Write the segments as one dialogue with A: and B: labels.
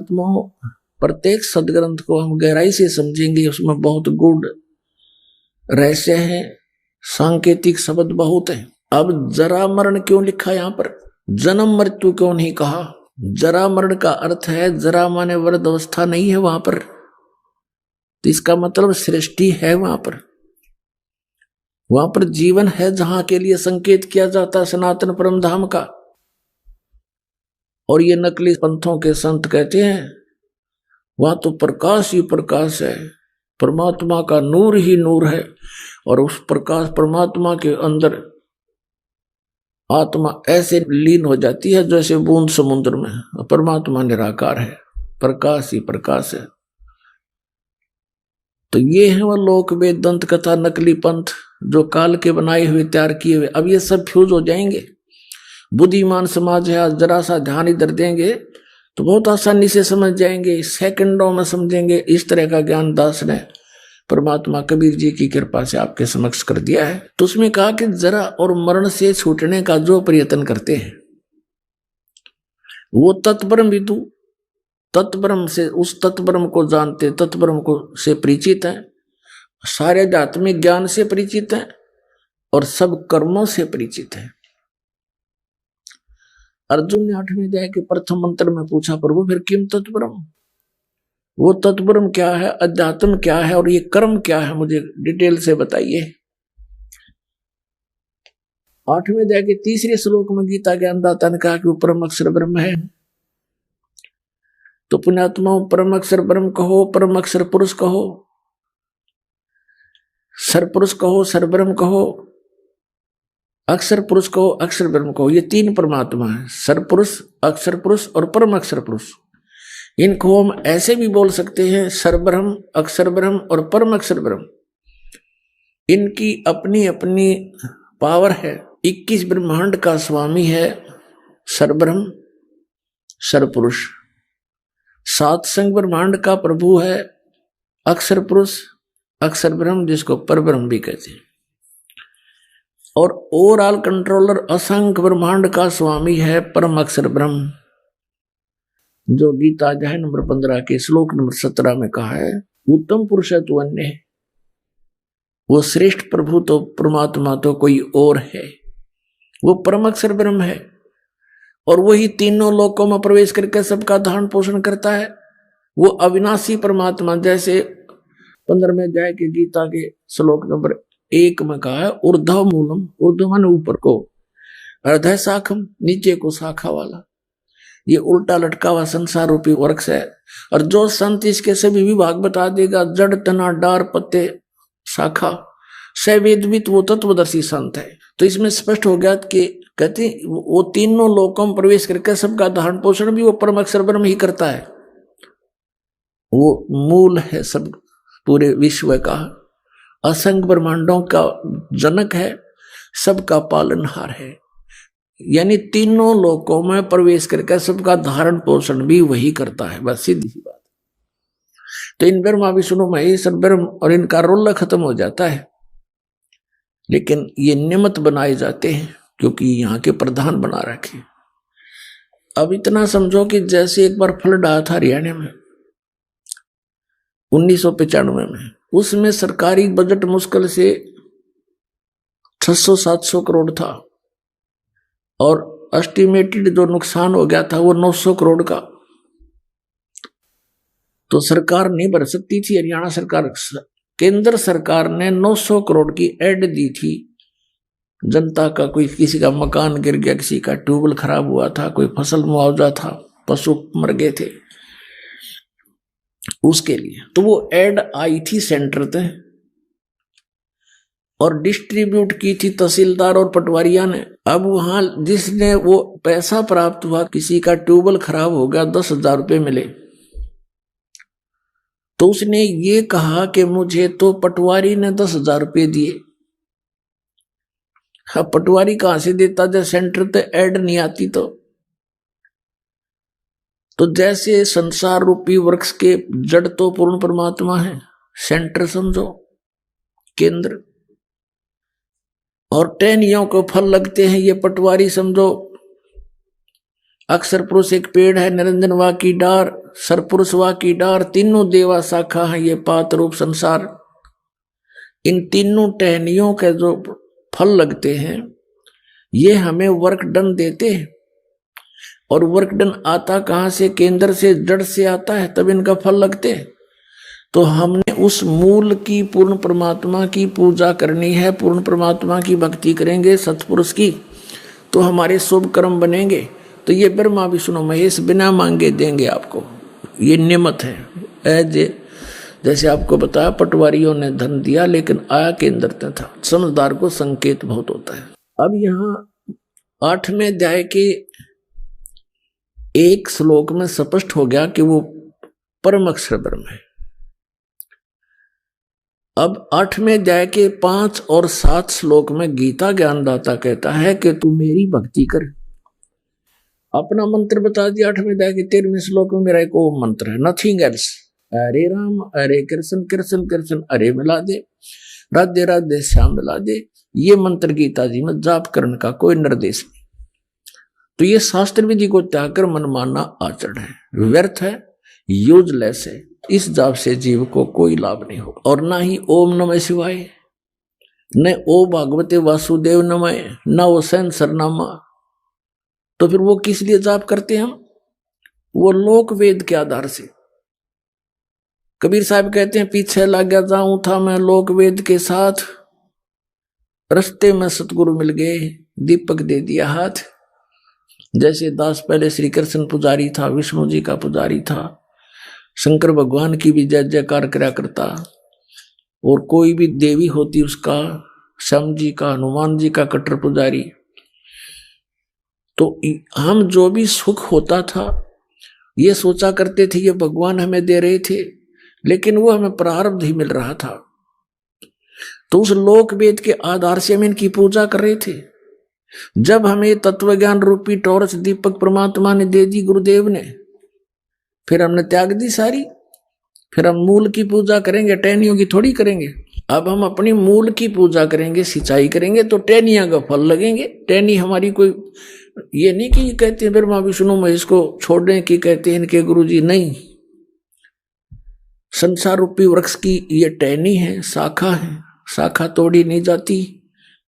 A: पुण्यात्माओं, प्रत्येक सदग्रंथ को हम गहराई से समझेंगे, उसमें बहुत गूढ़ रहस्य है, सांकेतिक शब्द बहुत है। अब जरा मरण क्यों लिखा यहाँ पर, जन्म मृत्यु क्यों नहीं कहा? जरा मरण का अर्थ है, जरा माने वृद्ध अवस्था नहीं है वहां पर, तो इसका मतलब सृष्टि है वहां पर जीवन है, जहां के लिए संकेत किया जाता है सनातन परम धाम का। और ये नकली पंथों के संत कहते हैं वहां तो प्रकाश ही प्रकाश है, परमात्मा का नूर ही नूर है, और उस प्रकाश परमात्मा के अंदर आत्मा ऐसे लीन हो जाती है जैसे बूंद समुद्र में। परमात्मा निराकार है, प्रकाश ही प्रकाश है। तो ये है वह लोक वेद दंत कथा नकली पंथ जो काल के बनाए हुए तैयार किए हुए। अब ये सब फ्यूज हो जाएंगे। बुद्धिमान समाज है, आज जरा सा ध्यान इधर देंगे तो बहुत आसानी से समझ जाएंगे, सेकंडों में समझेंगे। इस तरह का ज्ञान दास ने परमात्मा कबीर जी की कृपा से आपके समक्ष कर दिया है। तो उसमें कहा कि जरा और मरण से छूटने का जो प्रयत्न करते हैं वो तत्परम विदु, तत्परम से उस तत्परम को जानते, तत्परम को से परिचित हैं, सारे आध्यात्मिक ज्ञान से परिचित हैं और सब कर्मों से परिचित हैं। अर्जुन ने 8वें अध्याय के प्रथम मंत्र में पूछा, प्रभु फिर किम तत्परम, वो तत्परम क्या है, अध्यात्म क्या है और ये कर्म क्या है, मुझे डिटेल से बताइए। 8वें अध्याय के 3रे श्लोक में गीता ज्ञानदाता ने कहा कि वो परम अक्षर ब्रह्म है। तो पुण्यात्माओं, परम अक्षर ब्रह्म कहो, परम अक्षर पुरुष कहो, सर पुरुष कहो, सर ब्रह्म कहो, अक्षर पुरुष कहो, अक्षर ब्रह्म कहो, ये 3 परमात्मा है, सर पुरुष, अक्षर पुरुष और परम अक्षर पुरुष। इनको हम ऐसे भी बोल सकते हैं, सर ब्रह्म, अक्षर ब्रह्म और परम अक्षर ब्रह्म। इनकी अपनी अपनी पावर है। 21 ब्रह्मांड का स्वामी है सर ब्रह्म, सर पुरुष। 7 संग ब्रह्मांड का प्रभु है अक्षर पुरुष, अक्षर ब्रह्म, जिसको पर ब्रह्म भी कहते हैं। और ओवरऑल कंट्रोलर असंख्य ब्रह्मांड का स्वामी है परम अक्षर ब्रह्म, जो गीता अध्याय नंबर 15 के श्लोक नंबर 17 में कहा है, उत्तम पुरुष है तो अन्य है। वो श्रेष्ठ प्रभु तो परमात्मा तो कोई और है, वो परम अक्षर ब्रह्म है। और वही तीनों लोकों में प्रवेश करके सबका धारण पोषण करता है। वो अविनाशी परमात्मा, जैसे 15वें अध्याय के गीता के श्लोक नंबर 1 में कहा है, ऊर्ध्व मूलम, ऊर्ध्व माने ऊपर को, अर्ध शाखम नीचे को शाखा वाला, ये उल्टा लटका हुआ संसार रूपी वृक्ष है। और जो संत इसके सभी विभाग बता देगा, जड़ तना डार पत्ते शाखा सवेदवित, वो तत्वदर्शी संत है। तो इसमें स्पष्ट हो गया कि कहते वो तीनों लोकों में प्रवेश करके सबका धारण पोषण भी वो परम अक्षर ब्रह्म ही करता है। वो मूल है सब पूरे विश्व का, असंख्य ब्रह्मांडों का जनक है, सबका पालनहार है। यानी तीनों लोकों में प्रवेश करके सबका धारण पोषण भी वही करता है। बस सीधी सी बात। तो इन ब्रह्मा विष्णु महेश ब्रह्म और इनका रोल खत्म हो जाता है, लेकिन ये निमित्त बनाए जाते हैं क्योंकि यहाँ के प्रधान बना रखे। अब इतना समझो कि जैसे एक बार फ्लड आया था हरियाणा में 1995 में, उसमें सरकारी बजट मुश्किल से 600-700 करोड़ था और एस्टिमेटेड जो नुकसान हो गया था वो 900 करोड़ का। तो सरकार नहीं भर सकती थी, हरियाणा सरकार, केंद्र सरकार ने 900 करोड़ की एड दी थी। जनता का, कोई किसी का मकान गिर गया, किसी का ट्यूबवेल खराब हुआ था, कोई फसल मुआवजा था, पशु मर गए थे, उसके लिए। तो वो एड आई थी सेंटर पे और डिस्ट्रीब्यूट की थी तहसीलदार और पटवारिया ने। अब वहां जिसने वो पैसा प्राप्त हुआ, किसी का ट्यूबवेल खराब हो गया, 10,000 रुपये मिले, तो उसने ये कहा कि मुझे तो पटवारी ने 10,000 रुपये दिए। हाँ, पटवारी कहां से देता जब सेंटर पे एड नहीं आती? तो जैसे संसार रूपी वृक्ष के जड़ तो पूर्ण परमात्मा है, सेंटर समझो केंद्र, और टहनियों को फल लगते हैं ये पटवारी समझो अक्षर पुरुष एक पेड़ है, निरंजन वा की डार, सरपुरुष वा की डार, तीनों देवा शाखा है ये पात रूप संसार। इन तीनों टहनियों के जो फल लगते हैं ये हमें वर्क डन देते हैं। और वर्क डन आता कहां से? केंद्र से, जड़ से आता है, तब इनका फल लगते हैं। तो हमने उस मूल की, पूर्ण परमात्मा की पूजा करनी है, पूर्ण परमात्मा की भक्ति करेंगे, सतपुरुष की, तो हमारे शुभ कर्म बनेंगे। तो ये ब्रह्मा विष्णु महेश बिना मांगे देंगे आपको, ये नेमत है। जैसे आपको बताया पटवारियों ने धन दिया लेकिन आया केंद्र में था। समझदार को संकेत बहुत होता है। अब यहाँ 8वें अध्याय के एक श्लोक में स्पष्ट हो गया कि वो परम अक्षर ब्रह्म है। अब 8वें अध्याय के 5 और 7 श्लोक में गीता ज्ञानदाता कहता है कि तू मेरी भक्ति कर। अपना मंत्र बता दिया 8वें अध्याय के 13वें श्लोक में, मेरा एक ओम मंत्र है, नथिंग एल्स। हरे राम हरे कृष्ण कृष्ण कृष्ण हरे मिला दे, राधे राधे श्याम मिला दे। ये मंत्र गीता जी में जाप करने का कोई निर्देश नहीं। तो ये शास्त्र विधि को त्याग कर मनमाना आचरण है, व्यर्थ है, यूजलेस है। इस जाप से जीव को कोई लाभ नहीं हो। और ना ही ओम नमः शिवाय, न ओ भागवते वासुदेव नमः, न वो सैन सरनामा। तो फिर वो किस लिए जाप करते हैं हम? वो लोक वेद के आधार से। कबीर साहब कहते हैं, पीछे लग गया जाऊं था मैं लोक वेद के साथ, रस्ते में सतगुरु मिल गए, दीपक दे दिया हाथ। जैसे दास पहले श्री कृष्ण पुजारी था, विष्णु जी का पुजारी था, शंकर भगवान की भी जय जयकार करा करता, और कोई भी देवी होती उसका, श्याम जी का, हनुमान जी का कट्टर पुजारी। तो हम जो भी सुख होता था ये सोचा करते थे ये भगवान हमें दे रहे थे, लेकिन वो हमें प्रारब्ध ही मिल रहा था। तो उस लोक वेद के आधार से हम इनकी पूजा कर रहे थे। जब हमें तत्व ज्ञान रूपी टॉर्च दीपक परमात्मा ने दे दी, गुरुदेव ने, फिर हमने त्याग दी सारी। फिर हम मूल की पूजा करेंगे, टहनियों की थोड़ी करेंगे। अब हम अपनी मूल की पूजा करेंगे, सिंचाई करेंगे, तो टहनियां का फल लगेंगे। टहनी हमारी कोई ये नहीं कि कहते हैं ब्रह्मा विष्णु महेश को छोड़ने की कहते हैं इनके गुरुजी, नहीं। संसार रूपी वृक्ष की ये टहनी है, शाखा है, शाखा तोड़ी नहीं जाती,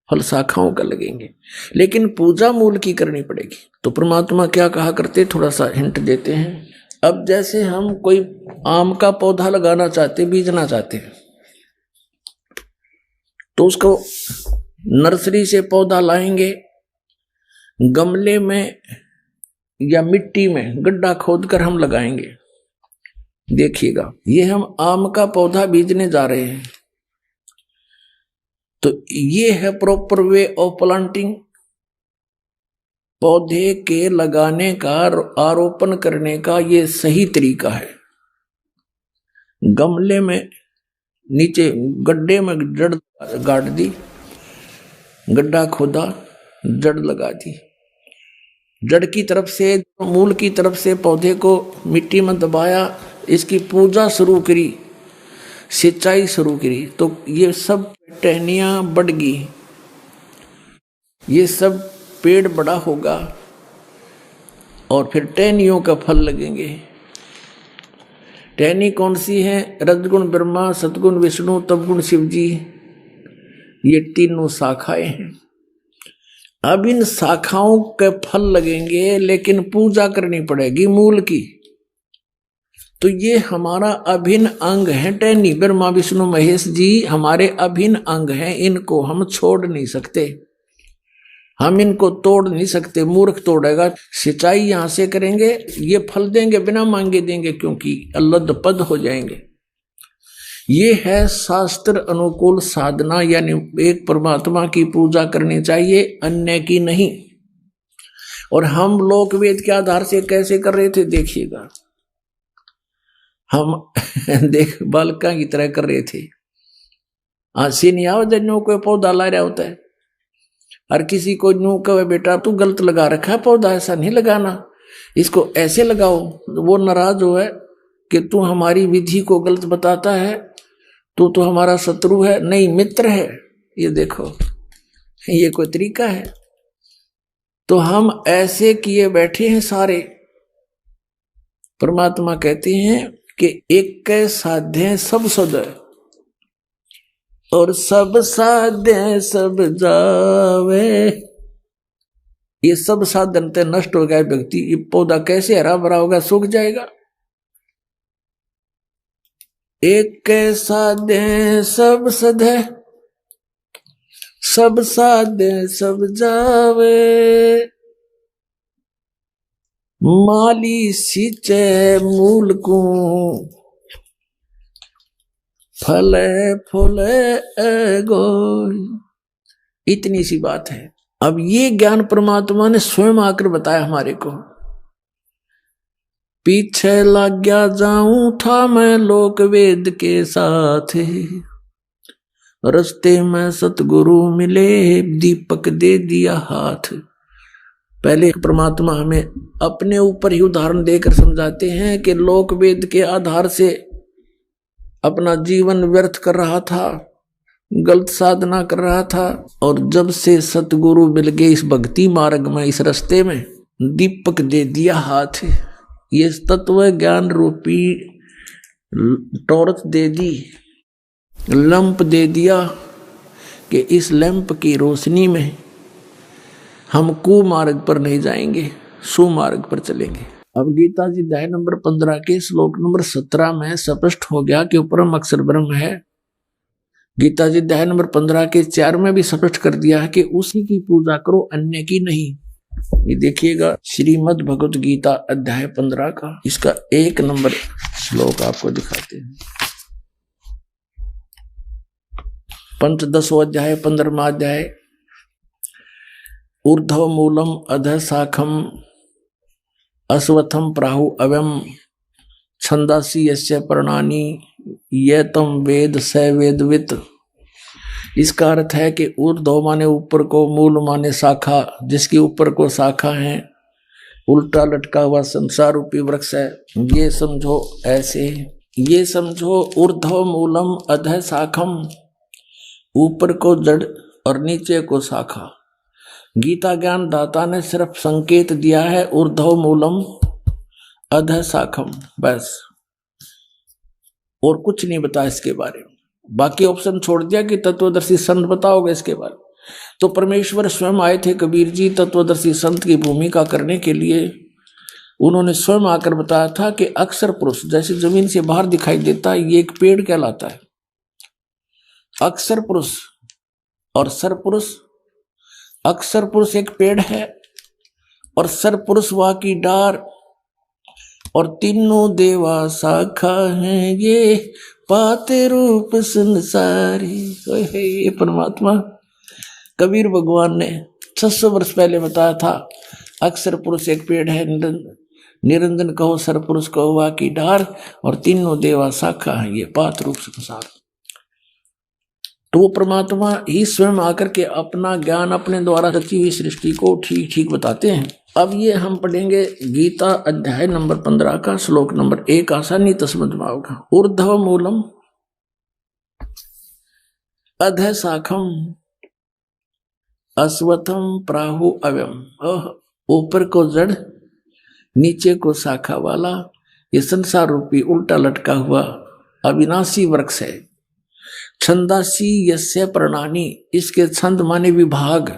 A: फल शाखाओं का लगेंगे, लेकिन पूजा मूल की करनी पड़ेगी। तो परमात्मा क्या कहा करते, थोड़ा सा हिंट देते हैं। अब जैसे हम कोई आम का पौधा लगाना चाहते, बीजना चाहते हैं, तो उसको नर्सरी से पौधा लाएंगे, गमले में या मिट्टी में गड्ढा खोदकर हम लगाएंगे। देखिएगा, ये हम आम का पौधा बीजने जा रहे हैं, तो ये है प्रॉपर वे ऑफ प्लांटिंग। पौधे के लगाने का, आरोपण करने का ये सही तरीका है। गमले में नीचे गड्ढे में जड़ गाड़ दी, गड्ढा खोदा, जड़ लगा दी, जड़ की तरफ से, मूल की तरफ से पौधे को मिट्टी में दबाया, इसकी पूजा शुरू करी, सिंचाई शुरू करी, तो ये सब टहनियां बढ़ गई, ये सब पेड़ बड़ा होगा और फिर टहनियों का फल लगेंगे। टहनी कौन सी है? रजगुण ब्रह्मा, सतगुण विष्णु, तपगुण शिव जी, ये तीनों शाखाएं हैं। अब इन शाखाओं के फल लगेंगे, लेकिन पूजा करनी पड़ेगी मूल की। तो ये हमारा अभिन्न अंग है टहनी। ब्रह्मा विष्णु महेश जी हमारे अभिन्न अंग हैं, इनको हम छोड़ नहीं सकते, हम इनको तोड़ नहीं सकते। मूर्ख तोड़ेगा। सिंचाई यहां से करेंगे, ये फल देंगे, बिना मांगे देंगे, क्योंकि अल्लद पद हो जाएंगे। ये है शास्त्र अनुकूल साधना, यानी एक परमात्मा की पूजा करनी चाहिए, अन्य की नहीं। और हम लोक वेद के आधार से कैसे कर रहे थे देखिएगा, हम देख बालका की तरह कर रहे थे। आसी नहीं आओ जन्यों को पौधा ला रहा होता है, हर किसी को यूं कहे बेटा तू गलत लगा रखा है पौधा, ऐसा नहीं लगाना, इसको ऐसे लगाओ। वो नाराज हो है कि तू हमारी विधि को गलत बताता है, तू तो हमारा शत्रु है। नहीं, मित्र है। ये देखो, ये कोई तरीका है? तो हम ऐसे किए बैठे हैं सारे। परमात्मा कहते हैं कि एक साध्य सब सद, और सब साध्य सब जावे। ये सब साधन ते नष्ट हो गया व्यक्ति, ये पौधा कैसे हरा भरा होगा, सूख जाएगा। एक साध्य सब सद है, सब साध्य सब जावे। माली सींचे मूल को, फले फूले गो। इतनी सी बात है। अब ये ज्ञान परमात्मा ने स्वयं आकर बताया हमारे को। पीछे लग गया जाऊं था मैं लोक वेद के साथ, रस्ते में सतगुरु मिले दीपक दे दिया हाथ। पहले परमात्मा हमें अपने ऊपर ही उदाहरण देकर समझाते हैं कि लोक वेद के आधार से अपना जीवन व्यर्थ कर रहा था, गलत साधना कर रहा था, और जब से सतगुरु मिल गए इस भक्ति मार्ग में, इस रास्ते में, दीपक दे दिया हाथ। ये तत्व ज्ञान रूपी टॉर्च दे दी, लंप दे दिया कि इस लैंप की रोशनी में हम कुमार्ग पर नहीं जाएंगे, सुमार्ग पर चलेंगे। अब गीता जी अध्याय नंबर 15 के श्लोक नंबर 17 में स्पष्ट हो गया कि परम अक्षर ब्रह्म है। गीता जी अध्याय नंबर 15 के 4 में भी स्पष्ट कर दिया है कि उसी की पूजा करो, अन्य की नहीं। ये देखिएगा श्रीमद् भगवत गीता अध्याय 15 का इसका 1 नंबर श्लोक आपको दिखाते हैं। पंचदशो अध्याय 15वां अध्याय। ऊर्ध्व मूलम अधः शाखम अश्वत्थम प्राहु अव्यम छंदासी यस्य पर्णानि ये तम वेद स वेदवित। इसका अर्थ है कि ऊर्ध्व माने ऊपर को, मूल माने शाखा, जिसके ऊपर को शाखा है, उल्टा लटका हुआ संसार रूपी वृक्ष है। ये समझो ऐसे, ये समझो ऊर्ध्व मूलम अधः शाखम, ऊपर को जड़ और नीचे को शाखा। गीता ज्ञान दाता ने सिर्फ संकेत दिया है ऊर्ध्व मूलम अधः शाखम, बस, और कुछ नहीं बताया इसके बारे में। बाकी ऑप्शन छोड़ दिया कि तत्वदर्शी संत बताओगे इसके बारे में। तो परमेश्वर स्वयं आए थे कबीर जी तत्वदर्शी संत की भूमिका करने के लिए। उन्होंने स्वयं आकर बताया था कि अक्षर पुरुष जैसे जमीन से बाहर दिखाई देता है, ये एक पेड़ कहलाता है। अक्षर पुरुष और सर पुरुष, अक्षर पुरुष एक पेड़ है और सर पुरुष वह की डार, और तीनों देवा शाखा हैं, ये पाते रूप संसारी। ये परमात्मा कबीर भगवान ने 600 वर्ष पहले बताया था। अक्षर पुरुष एक पेड़ है, निरंजन कहो सर पुरुष कहो वह की डार, और तीनों देवा शाखा हैं, ये पात रूप संसार। तो वो परमात्मा ही स्वयं आकर के अपना ज्ञान अपने द्वारा रची हुई सृष्टि को ठीक ठीक बताते हैं। अब ये हम पढ़ेंगे गीता अध्याय नंबर 15 का श्लोक नंबर 1। आसानी तो समझ में होगा। ऊर्ध्व मूलम अधः शाखम अश्वत्थम प्राहु अव्यम। ऊपर को जड़, नीचे को शाखा वाला ये संसार रूपी उल्टा लटका हुआ अविनाशी वृक्ष है। छंदासी यस्य पर्णानि, इसके छंद माने विभाग,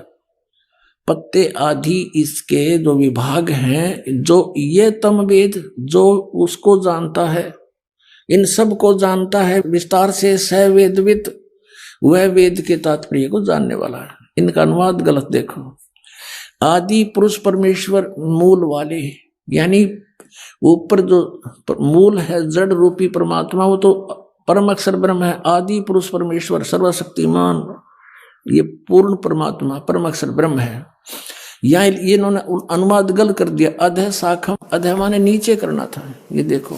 A: पत्ते आदि इसके जो विभाग हैं, जो ये तम वेद, जो उसको जानता है, इन सब को जानता है विस्तार से, स वेदवित, वह वेद के तात्पर्य को जानने वाला है। इनका अनुवाद गलत देखो। आदि पुरुष परमेश्वर मूल वाले, यानी ऊपर जो मूल है जड़ रूपी परमात्मा, वो तो परम अक्षर ब्रह्म है। आदि पुरुष परमेश्वर सर्वशक्तिमान, ये पूर्ण परमात्मा परम अक्षर ब्रह्म है। या ये इन्होंने अनुवाद गलत कर दिया। अधः शाखम, अधः माने नीचे करना था। ये देखो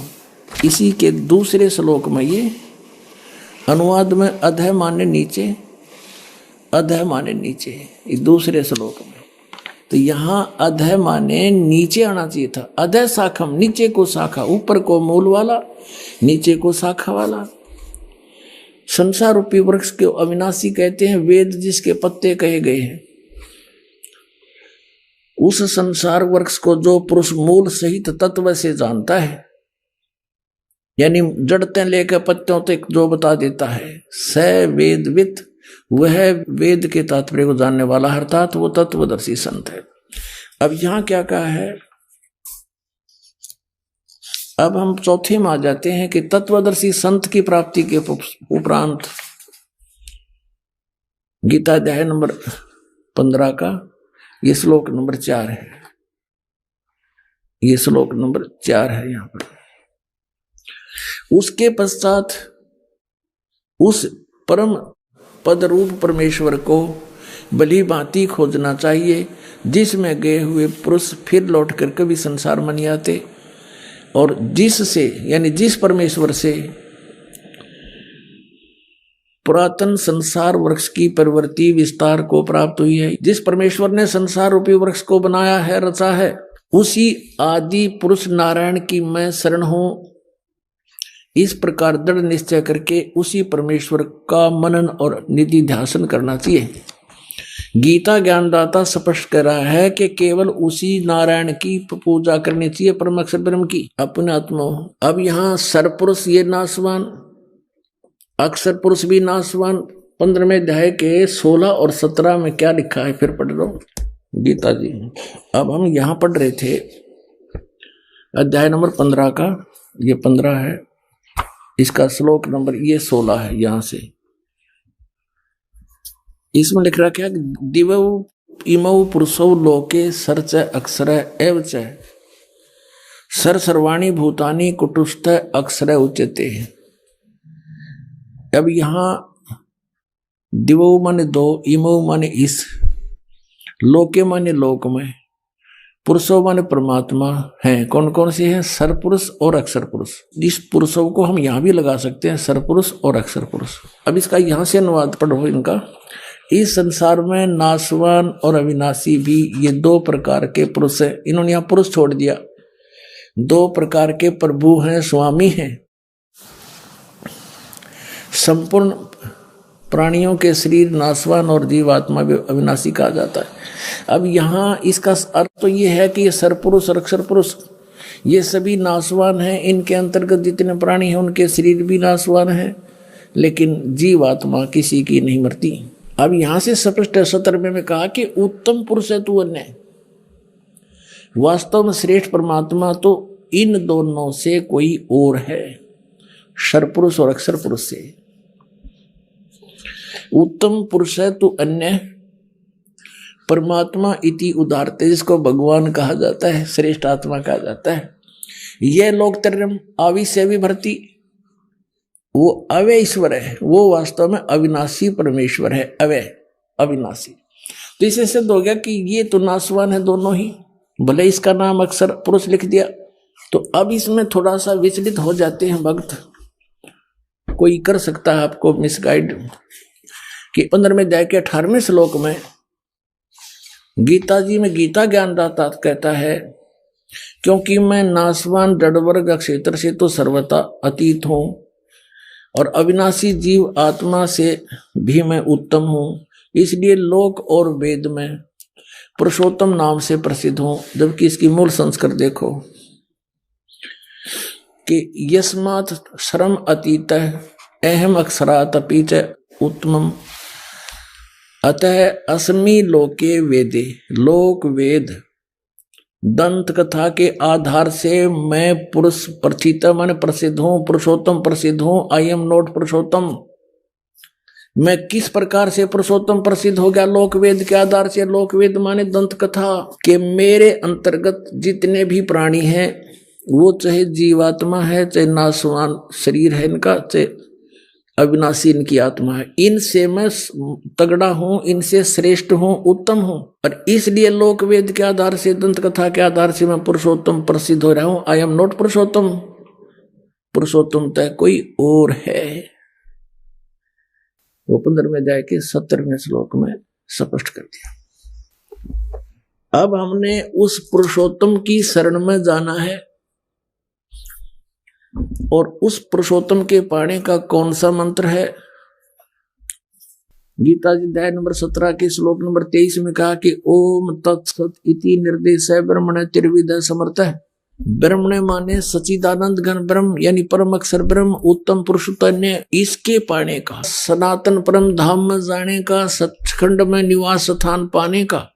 A: इसी के दूसरे श्लोक में ये अनुवाद में अधः माने नीचे, अधः माने नीचे, ये दूसरे श्लोक में। तो यहाँ अधः माने नीचे आना चाहिए था। अधः शाखम, नीचे को शाखा, ऊपर को मूल वाला, नीचे को शाखा वाला। संसार रूपी वृक्ष के अविनाशी कहते हैं वेद, जिसके पत्ते कहे गए हैं। उस संसार वृक्ष को जो पुरुष मूल सहित तत्व से जानता है, यानी जड़ते लेकर पत्तों तक जो बता देता है, स वेदवित, वह वेद के तात्पर्य को जानने वाला, अर्थात वो तत्वदर्शी संत है। अब यहां क्या कहा है, अब हम चौथे में आ जाते हैं कि तत्वदर्शी संत की प्राप्ति के उपरांत गीता अध्याय नंबर 15 का ये श्लोक नंबर 4 है। ये श्लोक नंबर 4 है यहां पर। उसके पश्चात उस परम पद रूप परमेश्वर को भली भांति खोजना चाहिए, जिसमें गए हुए पुरुष फिर लौट कर कभी संसार में नहीं आते, और जिससे यानी जिस परमेश्वर से पुरातन संसार वृक्ष की प्रवृत्ति विस्तार को प्राप्त हुई है, जिस परमेश्वर ने संसार रूपी वृक्ष को बनाया है, रचा है, उसी आदि पुरुष नारायण की मैं शरण हूं। इस प्रकार दृढ़ निश्चय करके उसी परमेश्वर का मनन और निधि ध्यान करना चाहिए। गीता ज्ञानदाता स्पष्ट कर रहा है कि केवल उसी नारायण की पूजा करनी चाहिए, परम अक्षर ब्रह्म की, अपने आत्मा। अब यहाँ सरपुरुष ये नासवान, अक्षर पुरुष भी नासवान। 15वें अध्याय के 16 और 17 में क्या लिखा है, फिर पढ़ लो गीता जी। अब हम यहाँ पढ़ रहे थे अध्याय नंबर 15 का, ये 15 है, इसका श्लोक नंबर ये 16 है। यहां से इसमें लिख रहा क्या, दिवौ इमौ पुरुषौ लोके सर्च अक्षर एव च सर सर्वाणी भूतानि कुटुस्थ अक्षर उच्यते। अब यहां दिवौ माने दो, इमौ माने इस, लोके माने लोक में, पुरुषों माने परमात्मा हैं। कौन कौन से हैं, सरपुरुष और अक्षर पुरुष। इस पुरुषों को हम यहां भी लगा सकते हैं, सरपुरुष और अक्षर पुरुष। अब इसका यहां से अनुवाद पढ़ो इनका। इस संसार में नासवान और अविनाशी भी ये 2 प्रकार के पुरुष हैं। इन्होंने यहां पुरुष छोड़ दिया। 2 प्रकार के प्रभु हैं, स्वामी हैं। संपूर्ण प्राणियों के शरीर नासवान और जीवात्मा भी अविनाशी कहा जाता है। अब यहाँ इसका अर्थ तो ये है कि ये सरपुरुष और अक्षर पुरुष ये सभी नासवान हैं। इनके अंतर्गत जितने प्राणी हैं उनके शरीर भी नासवान हैं, लेकिन जीवात्मा किसी की नहीं मरती। अब यहाँ से स्पष्ट 17वें में कहा कि उत्तम पुरुष है तू अन्य। वास्तव में श्रेष्ठ परमात्मा तो इन दोनों से कोई और है, सरपुरुष और अक्षर पुरुष से। उत्तम पुरुष है तू अन्य परमात्मा इति उदारते, जिसको भगवान कहा जाता है, श्रेष्ठ आत्मा कहा जाता है। यह लोक तरम आवी से भी भरती, वो अवय ईश्वर है, वो वास्तव में अविनाशी परमेश्वर है, अवय अविनाशी। तो इससे सिद्ध हो गया कि ये तो नासवान है दोनों ही, भले इसका नाम अक्षर पुरुष लिख दिया। तो अब इसमें थोड़ा सा विचलित हो जाते हैं भक्त, कोई कर सकता है आपको मिसगाइड, कि 15वें अध्याय के 18वें श्लोक में गीता जी में गीता ज्ञानदाता कहता है, क्योंकि मैं नासवान जड़वर्ग क्षेत्र से तो सर्वथा अतीत हूं और अविनाशी जीव आत्मा से भी मैं उत्तम हूं, इसलिए लोक और वेद में पुरुषोत्तम नाम से प्रसिद्ध हूं। जबकि इसकी मूल संस्कृत देखो कि यस्मात् श्रम अतीत अहम अक्षरात् अपि च उत्तमम अतः अस्मि लोके वेदे। लोक वेद दंत कथा के आधार से मैं पुरुष प्रथित माने प्रसिद्ध हूं, पुरुषोत्तम प्रसिद्ध हूं। आई एम नॉट पुरुषोत्तम। मैं किस प्रकार से पुरुषोत्तम प्रसिद्ध हो गया? लोक वेद के आधार से। लोक वेद माने दंत कथा के मेरे अंतर्गत जितने भी प्राणी हैं, वो चाहे जीवात्मा है, चाहे नासवान शरीर है इनका, चाहे अविनाशी इनकी आत्मा है, इनसे मैं तगड़ा हूं, इनसे श्रेष्ठ हूं, उत्तम हूं। और इसलिए लोक वेद के आधार से, दंत कथा के आधार से मैं पुरुषोत्तम प्रसिद्ध हो रहा हूं। आई एम नॉट पुरुषोत्तम। पुरुषोत्तम तय कोई और है। वो 15वें अध्याय के 17वें श्लोक में स्पष्ट कर दिया। अब हमने उस पुरुषोत्तम की शरण में जाना है, और उस पुरुषोत्तम के पाने का कौन सा मंत्र है? गीता जी अध्याय नंबर 17 के श्लोक नंबर 23 में कहा कि ओम तत्सत इति निर्देश ब्रह्मण त्रिविध समर्थ। ब्रह्मण माने सचिदानंद घन ब्रह्म यानी परम अक्षर ब्रह्म, उत्तम पुरुषोत्तम, इसके पाने का, सनातन परम धाम में जाने का, सचखंड में निवास स्थान पाने का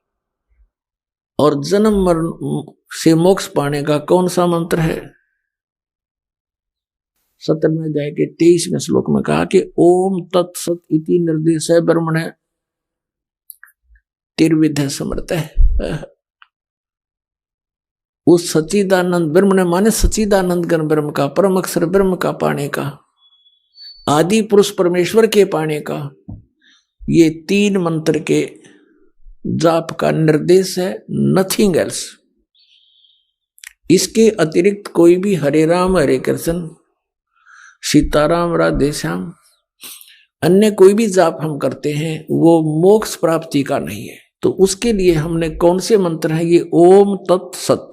A: और जन्म मरण से मोक्ष पाने का कौन सा मंत्र है? 17वें अध्याय के 23वें श्लोक में कहा कि ओम तत्सत इति निर्देश ब्रह्मण त्रिविध समर्थ है। उस सच्चिदानंद ब्रह्म ने माने सच्चिदानंद घन ब्रह्म का, परम अक्षर ब्रह्म का पाने का, आदि पुरुष परमेश्वर के पाने का, ये 3 मंत्र के जाप का निर्देश है, नथिंग एल्स। इसके अतिरिक्त कोई भी हरे राम हरे कृष्ण सीताराम राधे श्याम अन्य कोई भी जाप हम करते हैं वो मोक्ष प्राप्ति का नहीं है। तो उसके लिए हमने कौन से मंत्र हैं? ये ओम तत्सत।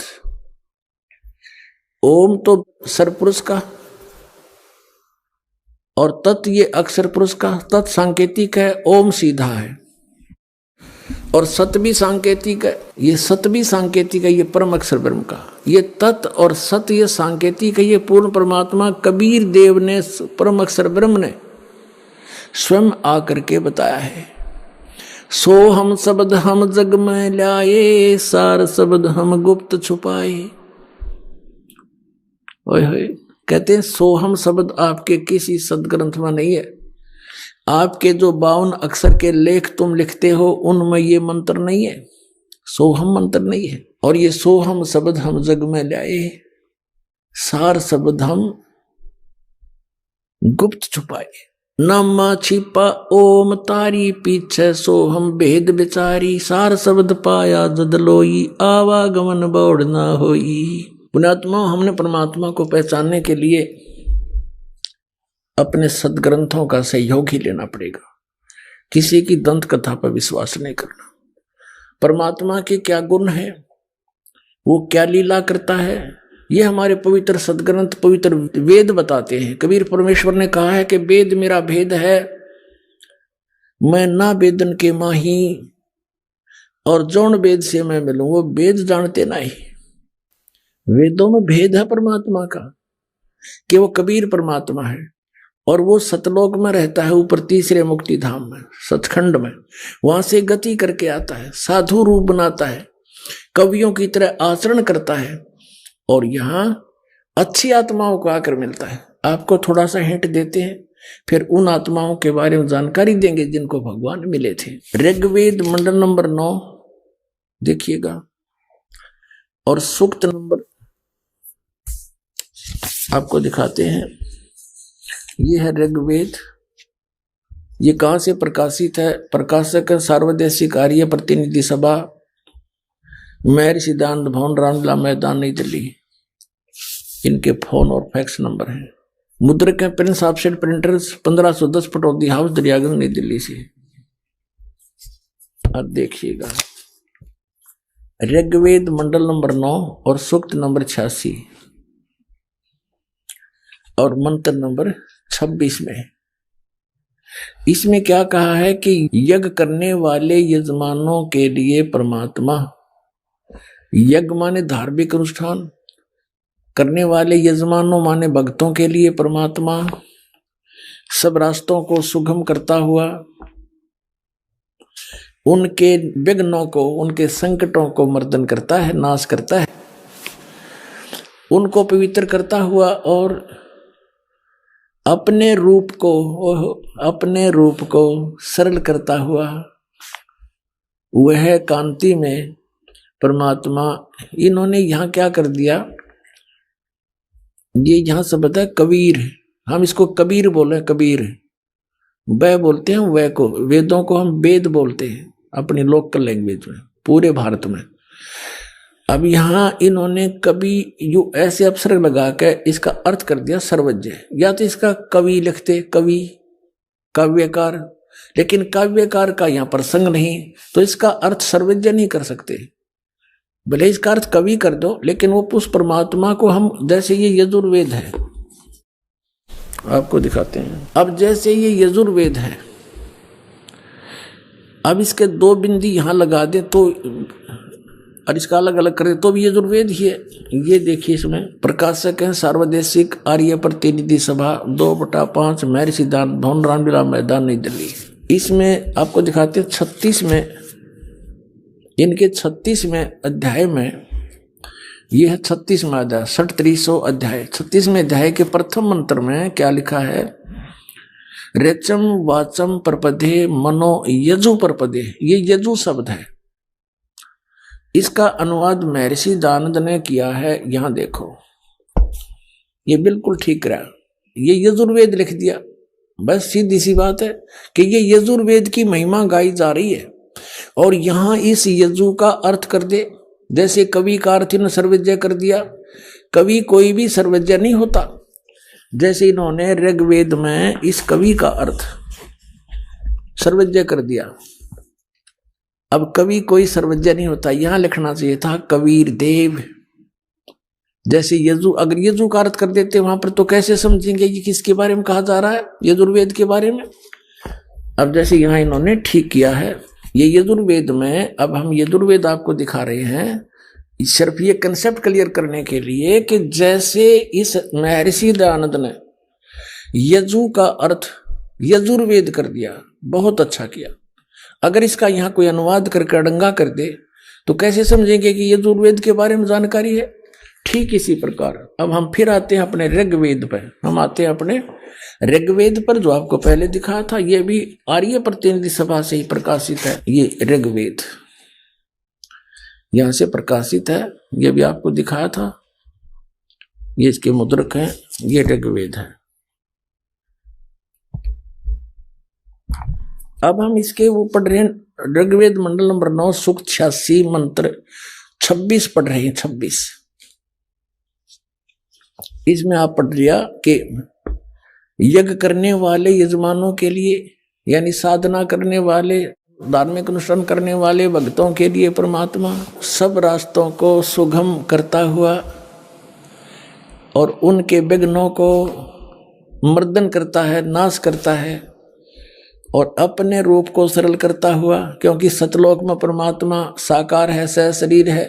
A: ओम तो सरपुरुष का और तत् ये अक्षर पुरुष का, तत् सांकेतिक है, ओम सीधा है और सत भी सांकेतिक है। ये सत भी सांकेतिक है, ये परम अक्षर ब्रह्म का। ये तत् और सत ये सांकेतिक है, ये पूर्ण परमात्मा कबीर देव ने परम अक्षर ब्रह्म ने स्वयं आकर के बताया है। सो हम शब्द हम जग में लाए, सार शब्द हम गुप्त छुपाए। ओए कहते हैं सोहम शब्द आपके किसी सदग्रंथ में नहीं है। आपके जो 52 अक्षर के लेख तुम लिखते हो उनमें ये मंत्र नहीं है, सोहम मंत्र नहीं है। और ये सोहम शब्द हम जग में लाए, सार शब्द हम गुप्त छुपाए। नामा छिपा ओम तारी पीछे सोहम भेद बिचारी, सार शब्द पाया जदलोई आवागमन बौड़ ना होई। पुण्यात्मा, हमने परमात्मा को पहचानने के लिए अपने सदग्रंथों का सहयोग ही लेना पड़ेगा। किसी की दंत कथा पर विश्वास नहीं करना। परमात्मा के क्या गुण है, वो क्या लीला करता है, ये हमारे पवित्र सदग्रंथ पवित्र वेद बताते हैं। कबीर परमेश्वर ने कहा है कि वेद मेरा भेद है, मैं ना वेदन के माही, और जौन वेद से मैं मिलूं वो वेद जानते नहीं। वेदों में भेद है परमात्मा का कि वो कबीर परमात्मा है और वो सतलोक में रहता है, ऊपर तीसरे मुक्ति धाम में सचखंड में। वहां से गति करके आता है, साधु रूप बनाता है, कवियों की तरह आचरण करता है और यहाँ अच्छी आत्माओं को आकर मिलता है। आपको थोड़ा सा हिंट देते हैं, फिर उन आत्माओं के बारे में जानकारी देंगे जिनको भगवान मिले थे। ऋग्वेद मंडल नंबर 9 देखिएगा और सूक्त नंबर आपको दिखाते हैं। ये है ऋग्वेद। ये कहां से प्रकाशित है? प्रकाशक सार्वदेशिक आर्य प्रतिनिधि सभा, महर्षि सिद्धांत भवन, रामलीला मैदान, नई दिल्ली। इनके फोन और फैक्स नंबर हैं। मुद्रक है Prince offset printers, 1510 Pataudi house, Daryaganj, नई दिल्ली से। अब देखिएगा ऋग्वेद मंडल नंबर 9 और सूक्त नंबर 86 और मंत्र नंबर 26 में। इसमें क्या कहा है कि यज्ञ करने वाले यजमानों के लिए परमात्मा, यज्ञ माने धार्मिक अनुष्ठान करने वाले यजमानों माने भक्तों के लिए परमात्मा सब रास्तों को सुगम करता हुआ उनके विघ्नों को, उनके संकटों को मर्दन करता है, नाश करता है, उनको पवित्र करता हुआ और अपने रूप को सरल करता हुआ वह कांति में परमात्मा। इन्होंने यहाँ क्या कर दिया, ये यहाँ शब्द है कबीर, हम इसको कबीर बोले, कबीर वह बोलते हैं, वह को, वेदों को हम वेद बोलते हैं अपनी लोकल लैंग्वेज में पूरे भारत में। अब यहाँ इन्होंने कवि यू ऐसे अक्षर लगा के इसका अर्थ कर दिया सर्वज्ञ। या तो इसका कवि लिखते, कवि काव्यकार, लेकिन काव्यकार का यहाँ प्रसंग नहीं, तो इसका अर्थ सर्वज्ञ नहीं कर सकते। भले इसका अर्थ कवि कर दो, लेकिन वो उस परमात्मा को हम, जैसे ये यजुर्वेद है, आपको दिखाते हैं। अब जैसे ये यजुर्वेद है, अब इसके दो बिंदी यहां लगा दे तो और इसका अलग अलग कर दे तो भी यजुर्वेद ही है। ये देखिए इसमें प्रकाशक है सार्वदेशिक आर्य प्रतिनिधि सभा 2/5 महर्षि दान भवन रामलीला मैदान नई दिल्ली। इसमें आपको दिखाते हैं 36 में, इनके 36वें अध्याय में, यह है 36वां अध्याय 6300 अध्याय। 36वें अध्याय के प्रथम मंत्र में क्या लिखा है? रेचम वाचम परपदे मनो यजु परपदे, ये यजु शब्द है। इसका अनुवाद महर्षि दानंद ने किया है। यहां देखो ये बिल्कुल ठीक रहा, ये यजुर्वेद लिख दिया। बस सीधी सी बात है कि ये यजुर्वेद की महिमा गाई जा रही है और यहां इस यजु का अर्थ कर दे। जैसे कवि का अर्थ इन्होंने सर्वज्ञ कर दिया, कवि कोई भी सर्वज्ञ नहीं होता। जैसे इन्होंने ऋग्वेद में इस कवि का अर्थ सर्वज्ञ कर दिया, अब कवि कोई सर्वज्ञ नहीं होता। यहां लिखना चाहिए था कबीर देव। जैसे यजु, अगर यजु का अर्थ कर देते वहां पर तो कैसे समझेंगे कि किसके बारे में कहा जा रहा है? यजुर्वेद के बारे में। अब जैसे यहां इन्होंने ठीक किया है, ये यजुर्वेद में, अब हम यजुर्वेद आपको दिखा रहे हैं सिर्फ ये कंसेप्ट क्लियर करने के लिए कि जैसे इस महर्षि दयानंद ने यजु का अर्थ यजुर्वेद कर दिया, बहुत अच्छा किया। अगर इसका यहाँ कोई अनुवाद करके अड़ंगा कर दे तो कैसे समझेंगे कि यजुर्वेद के बारे में जानकारी है? ठीक इसी प्रकार अब हम फिर आते हैं अपने ऋग्वेद पर। हम आते हैं अपने ऋग्वेद पर, जो आपको पहले दिखाया था। ये भी आर्य प्रतिनिधि सभा से ही प्रकाशित है। ये ऋग्वेद यहां से प्रकाशित है, ये भी आपको दिखाया था। ये इसके मुद्रक हैं, ये ऋग्वेद है। अब हम इसके वो पढ़ रहे हैं ऋग्वेद मंडल नंबर 9 सूक्त 86 मंत्र 26 पढ़ रहे हैं। 26 इसमें आप पढ़ लिया कि यज्ञ करने वाले यजमानों के लिए, यानी साधना करने वाले, धार्मिक अनुष्ठान करने वाले भक्तों के लिए परमात्मा सब रास्तों को सुगम करता हुआ और उनके विघ्नों को मर्दन करता है, नाश करता है और अपने रूप को सरल करता हुआ, क्योंकि सतलोक में परमात्मा साकार है, सह शरीर है,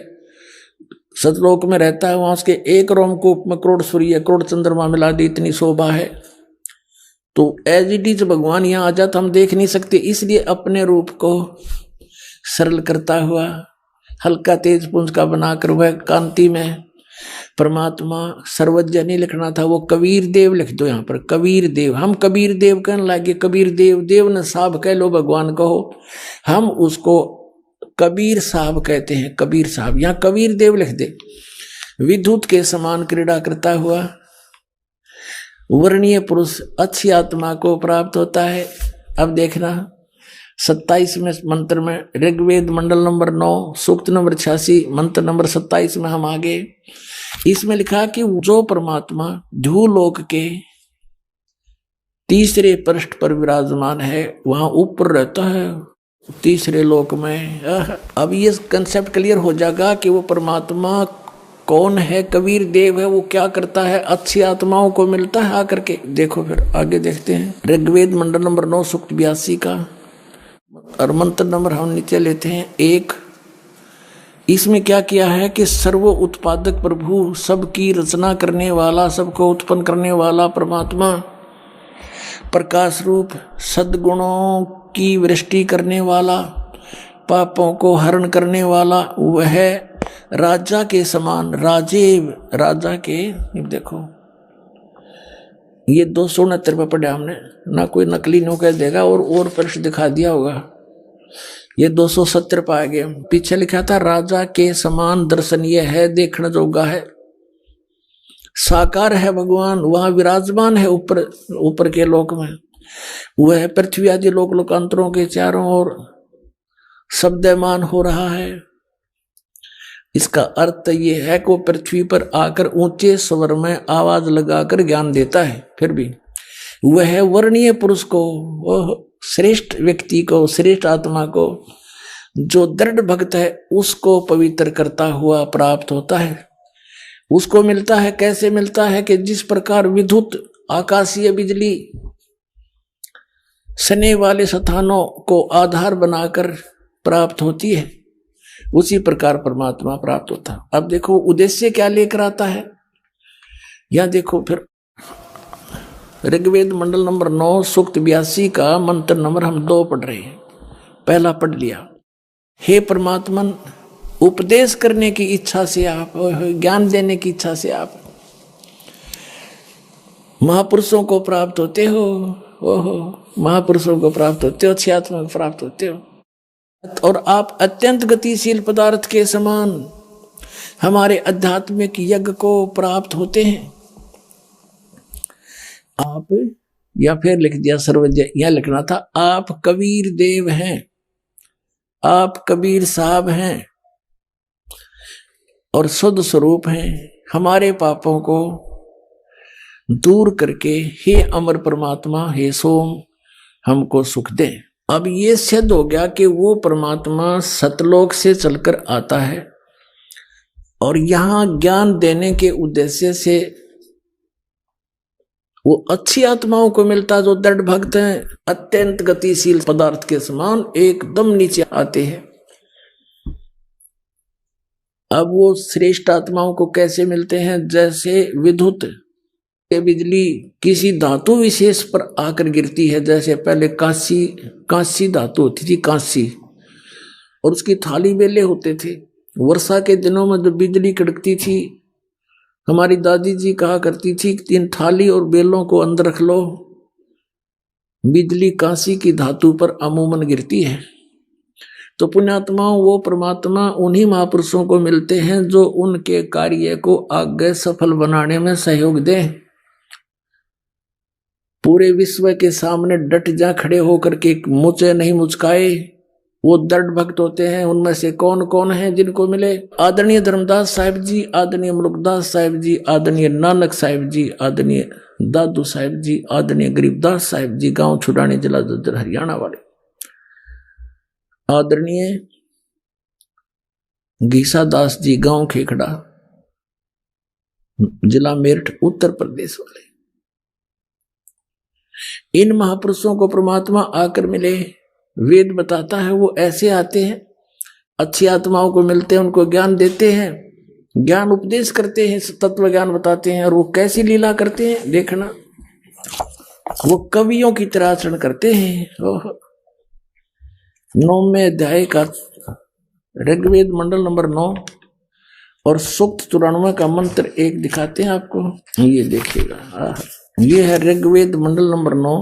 A: सतलोक में रहता है। वहां उसके एक रोमकूप में करोड़ सूर्य करोड़ चंद्रमा मिला दी, इतनी शोभा है। तो एज इट इज भगवान यहाँ आ जाता हम देख नहीं सकते, इसलिए अपने रूप को सरल करता हुआ हल्का तेज पुंज का बनाकर वह कांति में परमात्मा सर्वज्ञ नहीं लिखना था, वो कबीर देव लिख दो यहाँ पर। कबीर देव, हम कबीर देव कहने लगे, कबीर देव, देव न साहब कह लो, भगवान कहो, हम उसको कबीर साहब कहते हैं। कबीर साहब, यहाँ कबीर देव लिख दे। विद्युत के समान क्रीड़ा करता हुआ वर्णीय पुरुष अच्छी आत्मा को प्राप्त होता है। अब देखना 27वें मंत्र में ऋग्वेद मंडल नंबर 9 सूक्त नंबर 86 मंत्र नंबर 27 में हम आगे, इसमें लिखा कि जो परमात्मा ध्रुवलोक के तीसरे पृष्ठ पर विराजमान है, वहां ऊपर रहता है तीसरे लोक में। अब ये कंसेप्ट क्लियर हो जाएगा कि वो परमात्मा कौन है, कबीर देव है, वो क्या करता है, अच्छी आत्माओं को मिलता है आकर के। देखो फिर आगे देखते हैं ऋग्वेद मंडल नंबर 9 सूक्त 82 का और मंत्र नंबर हम नीचे लेते हैं 1। इसमें क्या किया है कि सर्व उत्पादक प्रभु, सबकी रचना करने वाला, सबको उत्पन्न करने वाला परमात्मा, प्रकाश रूप, सद्गुणों की वृष्टि करने वाला, पापों को हरण करने वाला, वह राजा के समान, राजा के, देखो ये 269 पे पढ़ा हमने ना, कोई नकली नो कह देगा और पृष्ठ दिखा दिया होगा। ये 270 पे आ गए। पीछे लिखा था राजा के समान दर्शनीय है, देखने जोगा है, साकार है भगवान, वहां विराजमान है ऊपर के लोक में। वह पृथ्वी आदि लोक लोकांतरों के चारों ओर शब्दमान हो रहा है। इसका अर्थ ये है कि वो पृथ्वी पर आकर ऊंचे स्वर में आवाज लगाकर ज्ञान देता है। फिर भी वह वर्णीय पुरुष को, वह श्रेष्ठ व्यक्ति को, श्रेष्ठ आत्मा को, जो दृढ़ भक्त है उसको पवित्र करता हुआ प्राप्त होता है। उसको मिलता है, कैसे मिलता है कि जिस प्रकार विद्युत आकाशीय बिजली सने वाले स्थानों को आधार बनाकर प्राप्त होती है, उसी प्रकार परमात्मा प्राप्त होता है। अब देखो उद्देश्य क्या लेकर आता है, यह देखो फिर ऋग्वेद मंडल नंबर 9 सूक्त 82 का मंत्र नंबर हम 2 पढ़ रहे हैं। पहला पढ़ लिया, हे परमात्मन उपदेश करने की इच्छा से आप, ज्ञान देने की इच्छा से आप महापुरुषों को प्राप्त होते हो। ओहो, महापुरुषों को प्राप्त होते हो, अच्छी आत्मा को प्राप्त होते हो, और आप अत्यंत गतिशील पदार्थ के समान हमारे आध्यात्मिक यज्ञ को प्राप्त होते हैं। आप, या फिर लिख दिया सर्वज्ञ, यह लिखना था आप कबीर देव हैं, आप कबीर साहब हैं और शुद्ध स्वरूप हैं। हमारे पापों को दूर करके हे अमर परमात्मा, हे सोम, हमको सुख दे। अब ये सिद्ध हो गया कि वो परमात्मा सतलोक से चलकर आता है और यहां ज्ञान देने के उद्देश्य से वो अच्छी आत्माओं को मिलता जो दृढ़ भक्त हैं, अत्यंत गतिशील पदार्थ के समान एकदम नीचे आते हैं। अब वो श्रेष्ठ आत्माओं को कैसे मिलते हैं, जैसे विद्युत के बिजली किसी धातु विशेष पर आकर गिरती है, जैसे पहले कांसी धातु होती थी, कांसी, और उसकी थाली बेले होते थे। वर्षा के दिनों में जब बिजली कड़कती थी, हमारी दादी जी कहा करती थी कि इन थाली और बेलों को अंदर रख लो, बिजली कांसी की धातु पर अमूमन गिरती है। तो पुण्यात्माओं वो परमात्मा उन्हीं महापुरुषों को मिलते हैं जो उनके कार्य को आगे सफल बनाने में सहयोग दें। पूरे विश्व के सामने डट जा खड़े होकर के मुझे नहीं मुचकाए, वो दृढ़ भक्त होते हैं। उनमें से कौन कौन है जिनको मिले, आदरणीय धर्मदास साहिब जी, आदरणीय मुल्कदास साहिब जी, आदरणीय नानक साहिब जी, आदरणीय दादू साहिब जी, आदरणीय गरीबदास साहिब जी, गांव छुड़ानी, जिला जज्जर हरियाणा वाले, आदरणीय घीसा दास जी, गांव खेखड़ा, जिला मेरठ, उत्तर प्रदेश वाले। इन महापुरुषों को परमात्मा आकर मिले। वेद बताता है वो ऐसे आते हैं, अच्छी आत्माओं को मिलते हैं, उनको ज्ञान देते हैं, ज्ञान उपदेश करते हैं, तत्व ज्ञान बताते हैं। और वो कैसी लीला करते हैं देखना, वो कवियों की तरह आचरण करते हैं। 9वें अध्याय का ऋग्वेद मंडल नंबर 9 और सूक्त 94 का मंत्र 1 दिखाते हैं आपको, ये देखिएगा। ये है ऋग्वेद मंडल नंबर 9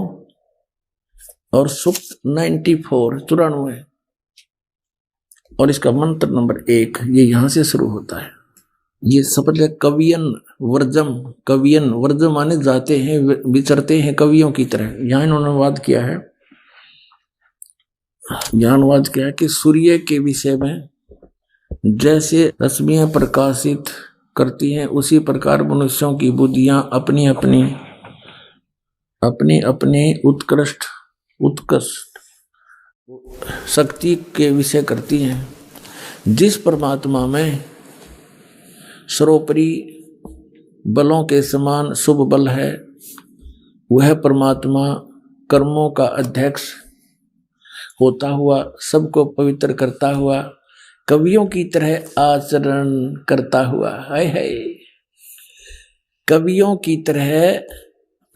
A: और सूक्त 94 और इसका मंत्र नंबर 1, ये यहां से शुरू होता है। ये शब्द है कवियन वर्जम। कवियन वर्जम माने जाते हैं, विचरते हैं कवियों की तरह। यहां इन्होंने अनुवाद किया है, यहां अनुवाद किया है कि सूर्य के विषय में जैसे रश्मियां प्रकाशित करती हैं, उसी प्रकार मनुष्यों की बुद्धियां अपनी अपनी उत्कृष्ट शक्ति के विषय करती हैं। जिस परमात्मा में सर्वोपरि बलों के समान शुभ बल है, वह परमात्मा कर्मों का अध्यक्ष होता हुआ, सबको पवित्र करता हुआ, कवियों की तरह आचरण करता हुआ, हाय हाय, कवियों की तरह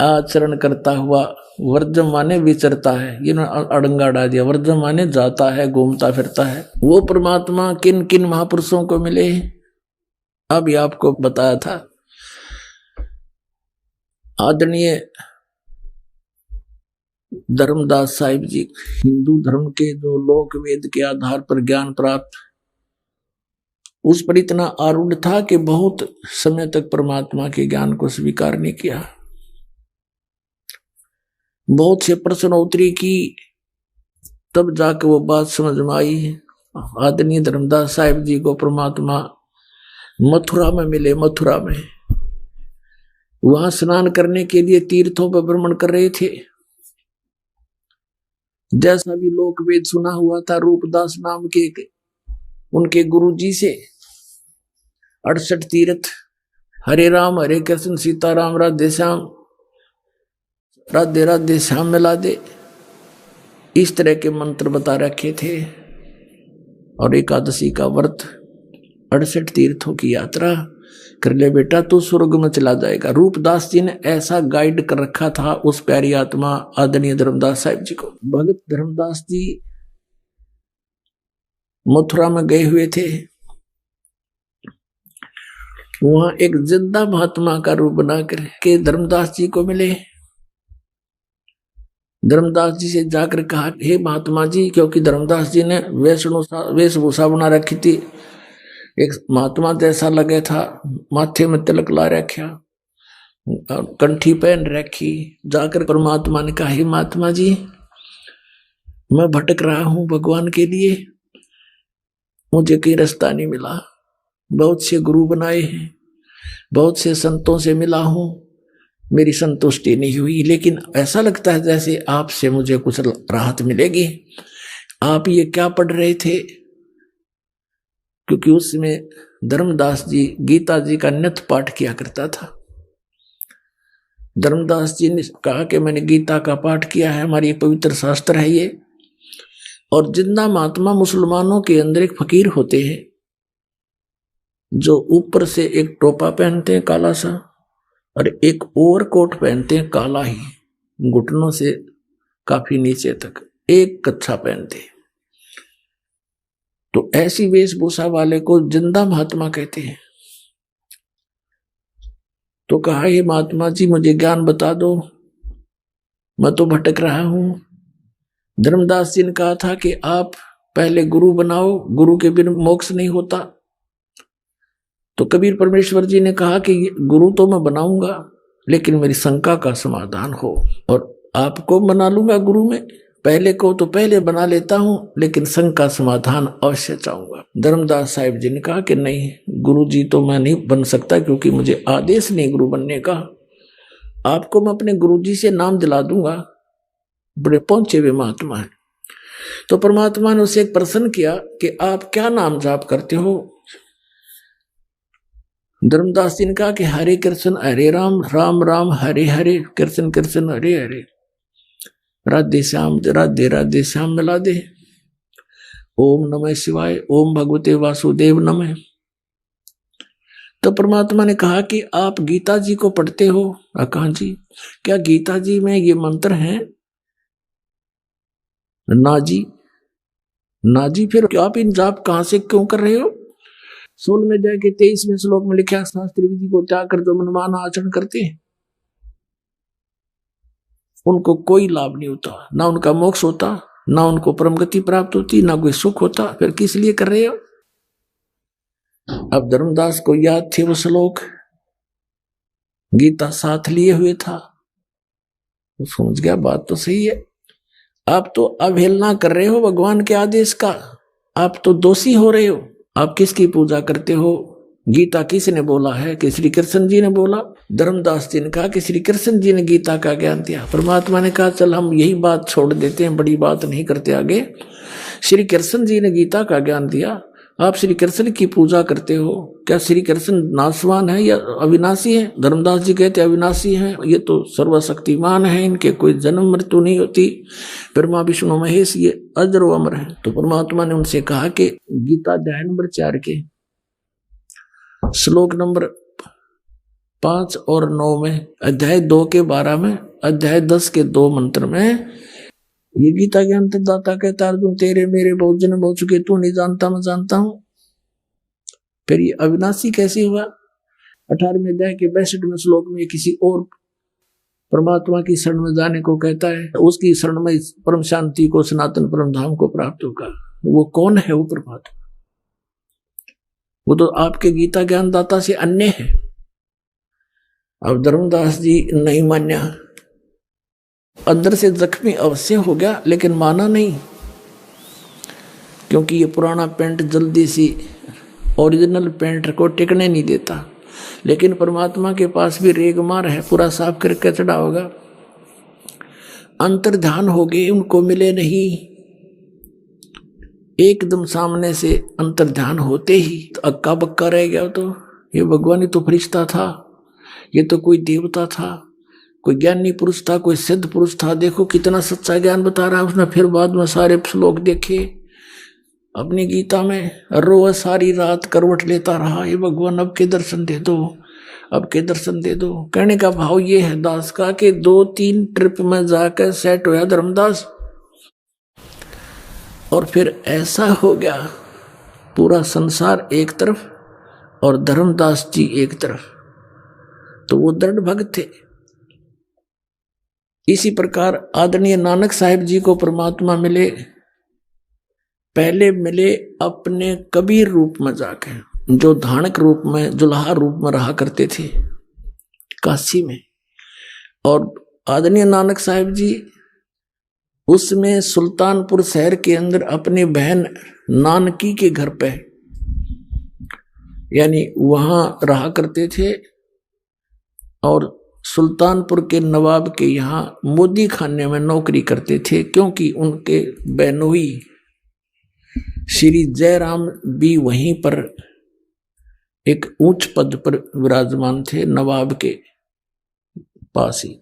A: आचरण करता हुआ, वर्जम माने विचरता है, ये अड़ंगा डाल दिया, वर्जम माने जाता है, घूमता फिरता है। वो परमात्मा किन किन महापुरुषों को मिले, अब ये आपको बताया था। आदरणीय धर्मदास साहिब जी, हिंदू धर्म के जो लोक वेद के आधार पर ज्ञान प्राप्त, उस पर इतना आरूढ़ था कि बहुत समय तक परमात्मा के ज्ञान को स्वीकार नहीं किया। बहुत से प्रश्नोत्तरी की, तब जाके वो बात समझ में आई। आदरणीय धर्मदास साहिब जी को परमात्मा मथुरा में मिले। मथुरा में वहां स्नान करने के लिए तीर्थों पर भ्रमण कर रहे थे। जैसा भी लोक वेद सुना हुआ था, रूपदास नाम के उनके गुरुजी से 68 तीर्थ, हरे राम हरे कृष्ण सीताराम राधे श्याम राधे राधे श्याम मिला दे, इस तरह के मंत्र बता रखे थे। और एकादशी का व्रत, 68 तीर्थों की यात्रा कर ले बेटा, तू स्वर्ग में चला जाएगा। रूपदास जी ने ऐसा गाइड कर रखा था उस प्यारी आत्मा आदरणीय धर्मदास साहिब जी को। भगत धर्मदास जी मथुरा में गए हुए थे, वहां एक जिंदा महात्मा का रूप बनाकर के धर्मदास जी को मिले। धर्मदास जी से जाकर कहा, हे महात्मा जी, क्योंकि धर्मदास जी ने वेशभूषा बना रखी थी, एक महात्मा जैसा लगे था, माथे में तिलक ला रखा, कंठी पहन रखी। जाकर परमात्मा ने कहा, हे महात्मा जी, मैं भटक रहा हूं भगवान के लिए, मुझे कहीं रास्ता नहीं मिला, बहुत से गुरु बनाए हैं, बहुत से संतों से मिला हूं, मेरी संतुष्टि नहीं हुई, लेकिन ऐसा लगता है जैसे आपसे मुझे कुछ राहत मिलेगी। आप ये क्या पढ़ रहे थे? क्योंकि उसमें धर्मदास जी गीता जी का नित्य पाठ किया करता था। धर्मदास जी ने कहा कि मैंने गीता का पाठ किया है, हमारी पवित्र शास्त्र है ये। और जिंदा महात्मा मुसलमानों के अंदर एक फकीर होते हैं जो ऊपर से एक टोपा पहनते हैं काला सा, और एक ओवरकोट पहनते हैं काला ही, घुटनों से काफी नीचे तक एक कच्छा पहनते हैं। तो ऐसी वेशभूषा वाले को जिंदा महात्मा कहते हैं। तो कहा, ये महात्मा जी मुझे ज्ञान बता दो, मैं तो भटक रहा हूं। धर्मदास जी ने कहा था कि आप पहले गुरु बनाओ, गुरु के बिना मोक्ष नहीं होता। तो कबीर परमेश्वर जी ने कहा कि गुरु तो मैं बनाऊंगा, लेकिन मेरी शंका का समाधान हो, और आपको बना लूंगा गुरु में, पहले को तो पहले बना लेता हूं, लेकिन शंका समाधान अवश्य चाहूंगा। धर्मदास साहिब जी ने कहा कि नहीं, गुरु जी तो मैं नहीं बन सकता, क्योंकि मुझे आदेश नहीं गुरु बनने का। आपको मैं अपने गुरु जी से नाम दिला दूंगा, बड़े पहुंचे हुए महात्मा है। तो परमात्मा ने उसे एक प्रश्न किया कि आप क्या नाम जाप करते हो? धर्मदास जी ने कहा कि हरे कृष्ण हरे राम, राम राम हरे हरे, कृष्ण कृष्ण हरे हरे, राधे श्याम राधे राधे श्याम मिला दे, ओम नमः शिवाय, ओम भगवते वासुदेव नमः। तो परमात्मा ने कहा कि आप गीता जी को पढ़ते हो? कहा जी। क्या गीता जी में ये मंत्र हैं? ना जी, ना जी। फिर आप इन जाप कहां से क्यों कर रहे हो? 16वें अध्याय के 23वें श्लोक में लिखा, शास्त्री विधि को त्याग कर जो मनमाना आचरण करते हैं उनको कोई लाभ नहीं होता, ना उनका मोक्ष होता, ना उनको परम गति प्राप्त होती, ना कोई सुख होता। फिर किस लिए कर रहे हो? अब धर्मदास को याद थे वो श्लोक, गीता साथ लिए हुए था, वो समझ गया बात तो सही है। आप तो अवहेलना कर रहे हो भगवान के आदेश का, आप तो दोषी हो रहे हो। आप किसकी पूजा करते हो? गीता किसने बोला है? कि श्री कृष्ण जी ने बोला। धर्मदास जी ने कहा कि श्री कृष्ण जी ने गीता का ज्ञान दिया। परमात्मा ने कहा चल हम यही बात छोड़ देते हैं, बड़ी बात नहीं करते आगे। श्री कृष्ण जी ने गीता का ज्ञान दिया, आप श्री कृष्ण की पूजा करते हो। क्या श्री कृष्ण नाशवान है या अविनाशी है? धर्मदास जी कहते अविनाशी हैं, ये तो सर्वशक्तिमान है, इनके कोई जन्म मृत्यु नहीं होती, ब्रह्मा विष्णु महेश ये अजर व अमर है। तो परमात्मा ने उनसे कहा कि गीता अध्याय नंबर 4 के श्लोक नंबर 5 और 9 में, अध्याय 2 के 12 में, अध्याय 10 के 2 मंत्र में ये गीता के अंतर्दाता कहता अर्जुन तेरे मेरे बहुत जन्म हो चुके, तू नहीं जानता मैं जानता हूं। फिर ये अविनाशी कैसे हुआ? 18वें अध्याय के 62वें श्लोक में किसी और परमात्मा की शरण में जाने को कहता है, उसकी शरण में परम शांति को, सनातन परम धाम को प्राप्त होगा। वो कौन है? वो परमात्मा, वो तो आपके गीता ज्ञानदाता से अन्य है। अब धर्मदास जी नहीं मान्या, अंदर से जख्मी अवश्य हो गया, लेकिन माना नहीं, क्योंकि ये पुराना पेंट जल्दी सी ओरिजिनल पेंट को टिकने नहीं देता। लेकिन परमात्मा के पास भी रेगमार है, पूरा साफ करके चढ़ा होगा। अंतर ध्यान हो गए, उनको मिले नहीं। एकदम सामने से अंतर ध्यान होते ही तो अक्का बक्का रह गया। तो ये भगवान ही तो फरिश्ता था, ये तो कोई देवता था, कोई ज्ञानी पुरुष था, कोई सिद्ध पुरुष था, देखो कितना सच्चा ज्ञान बता रहा है। उसने फिर बाद में सारे श्लोक देखे अपनी गीता में, रोज सारी रात करवट लेता रहा, ये भगवान अब के दर्शन दे दो, अब के दर्शन दे दो। कहने का भाव ये है दास का कि 2-3 ट्रिप में जाकर सेट होया धर्मदास, और फिर ऐसा हो गया पूरा संसार एक तरफ और धर्मदास जी एक तरफ, तो वो दृढ़ भक्त थे। इसी प्रकार आदरणीय नानक साहिब जी को परमात्मा मिले, पहले मिले अपने कबीर रूप में जाके, जो धानक रूप में, जुल्हा रूप में रहा करते थे काशी में। और आदरणीय नानक साहिब जी उसमें सुल्तानपुर शहर के अंदर अपनी बहन नानकी के घर पे, यानी वहां रहा करते थे। और सुल्तानपुर के नवाब के यहाँ मोदी खाने में नौकरी करते थे, क्योंकि उनके बहनोई श्री जयराम भी वहीं पर एक उच्च पद पर विराजमान थे, नवाब के पास ही।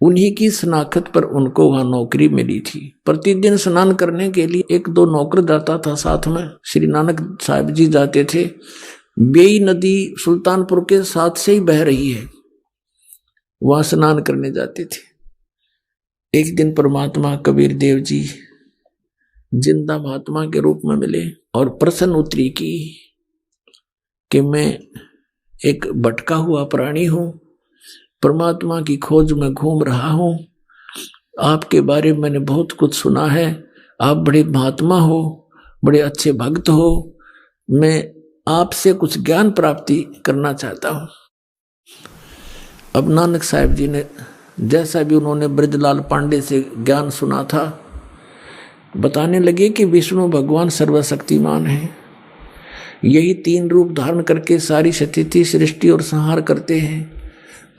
A: उन्हीं की शनाख्त पर उनको वहां नौकरी मिली थी। प्रतिदिन स्नान करने के लिए 1-2 नौकर जाता था साथ में, श्री नानक साहिब जी जाते थे। बेई नदी सुल्तानपुर के साथ से ही बह रही है, वहां स्नान करने जाते थे। एक दिन परमात्मा कबीर देव जी जिंदा महात्मा के रूप में मिले और प्रश्न उत्तरी की कि मैं एक भटका हुआ प्राणी हूं, परमात्मा की खोज में घूम रहा हूं, आपके बारे में मैंने बहुत कुछ सुना है, आप बड़े महात्मा हो, बड़े अच्छे भक्त हो, मैं आपसे कुछ ज्ञान प्राप्ति करना चाहता हूं। अब नानक साहिब जी ने जैसा भी उन्होंने ब्रजलाल पांडे से ज्ञान सुना था, बताने लगे कि विष्णु भगवान सर्वशक्तिमान है, यही 3 रूप धारण करके सारी स्थिति सृष्टि और संहार करते हैं,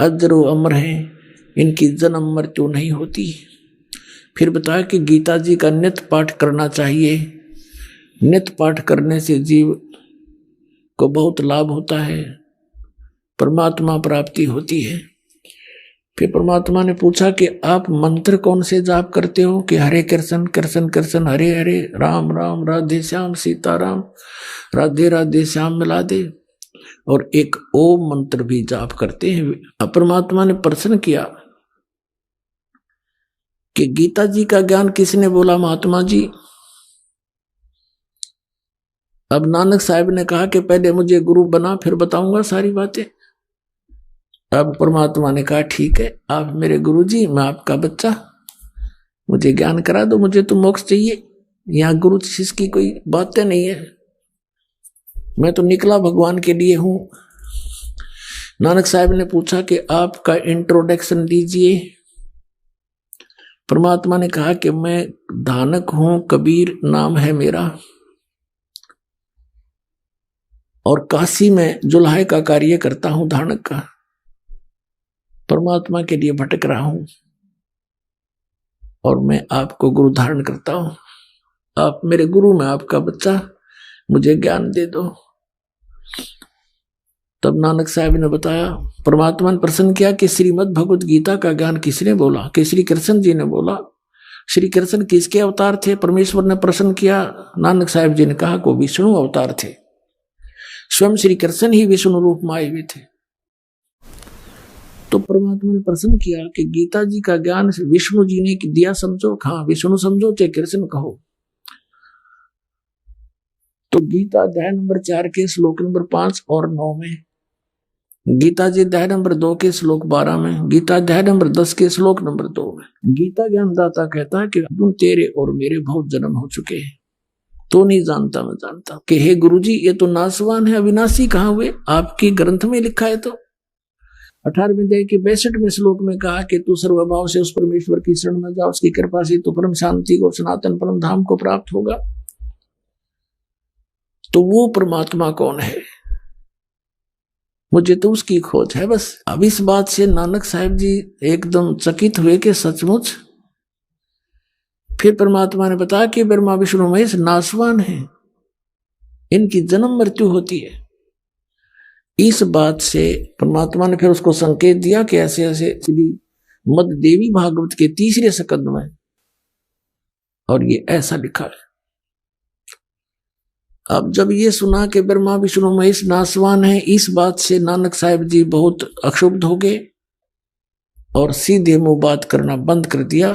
A: अजर व अमर हैं, इनकी जन्म मृत्यु नहीं होती। फिर बताया कि गीता जी का नित्य पाठ करना चाहिए, नित्य पाठ करने से जीव को बहुत लाभ होता है, परमात्मा प्राप्ति होती है। फिर परमात्मा ने पूछा कि आप मंत्र कौन से जाप करते हो? कि हरे कृष्ण कृष्ण कृष्ण हरे हरे, राम राम राधे श्याम सीताराम, राधे राधे श्याम मिला दे। और एक ओम मंत्र भी जाप करते हैं। अब परमात्मा ने प्रश्न किया कि गीता जी का ज्ञान किसने बोला महात्मा जी? अब नानक साहिब ने कहा कि पहले मुझे गुरु बना, फिर बताऊंगा सारी बातें। अब परमात्मा ने कहा ठीक है, आप मेरे गुरु जी, मैं आपका बच्चा, मुझे ज्ञान करा दो, मुझे तो मोक्ष चाहिए, यहाँ गुरु शिष्य की कोई बातें नहीं है, मैं तो निकला भगवान के लिए हूं। नानक साहिब ने पूछा कि आपका इंट्रोडक्शन दीजिए। परमात्मा ने कहा कि मैं धानक हूं, कबीर नाम है मेरा, और काशी में जुल्हे का कार्य करता हूं, धानक का, परमात्मा के लिए भटक रहा हूं, और मैं आपको गुरु धारण करता हूं, आप मेरे गुरु, मैं आपका बच्चा, मुझे ज्ञान दे दो। तब नानक साहब ने बताया, परमात्मा ने प्रश्न किया कि श्रीमद् भगवत गीता का ज्ञान किसने बोला? कि श्री कृष्ण जी ने बोला। श्री कृष्ण किसके अवतार थे? परमेश्वर ने प्रश्न किया। नानक साहब जी ने कहा को विष्णु अवतार थे, स्वयं श्री कृष्ण ही विष्णु रूप में आए हुए थे। तो परमात्मा ने प्रश्न किया कि गीता जी का ज्ञान विष्णु जी ने दिया समझो? हाँ, विष्णु समझो चाहे कृष्ण कहो। तो गीता अध्याय नंबर 4 के श्लोक नंबर 5 और 9 में, गीता जी अध्याय नंबर 2 के श्लोक 12 में, गीता अध्याय नंबर 10 के श्लोक नंबर 2 में गीता ज्ञानदाता कहता है कि तुम तेरे और मेरे बहुत जन्म हो चुके हैं, तो नहीं जानता मैं जानता। कि हे गुरुजी, ये तो नासवान है, अविनाशी कहाँ हुए? आपकी ग्रंथ में लिखा है। तो 18वें अध्याय के 62वें श्लोक में कहा कि तू सर्वभाव से उस परमेश्वर की शरण में जा, उसकी कृपा से तो परम शांति को, सनातन परम धाम को प्राप्त होगा। तो वो परमात्मा कौन है? मुझे तो उसकी खोज है बस। अब इस बात से नानक साहिब जी एकदम चकित हुए कि सचमुच। फिर परमात्मा ने बताया कि ब्रह्मा विष्णु महेश नासवान है, इनकी जन्म मृत्यु होती है, इस बात से परमात्मा ने फिर उसको संकेत दिया कि ऐसे ऐसे श्री मद देवी भागवत के 3 स्कंद में, और ये ऐसा लिखा है। अब जब ये सुना कि ब्रह्मा विष्णु महेश नासवान है, इस बात से नानक साहिब जी बहुत अक्षुब्ध हो गए और सीधे मुंह बात करना बंद कर दिया।